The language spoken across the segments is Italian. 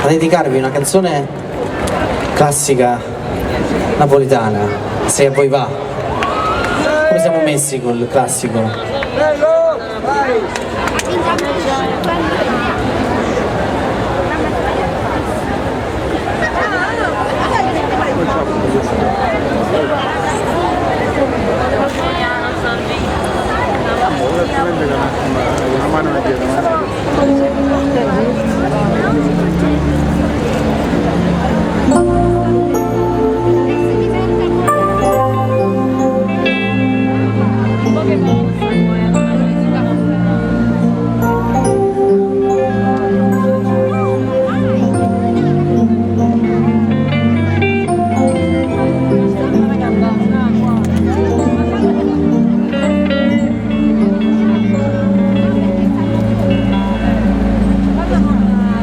a dedicarvi una canzone classica napoletana, se a voi va. Come siamo messi con il classico? Prego, vai! Una mano nel piede,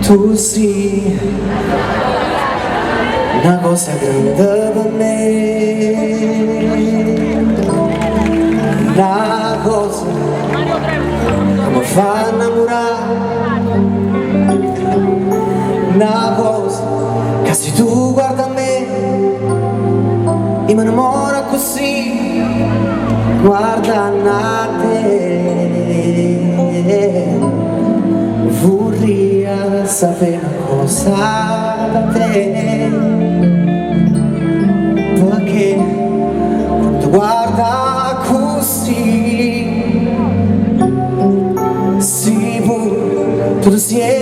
Tu sì, una cosa grande per me, una cosa che mi fa innamorare, una cosa che se tu guarda a me, io mi innamoro così, guarda a te. Vorrei sapere una cosa da te, perché quando guarda così, sicuro tu sei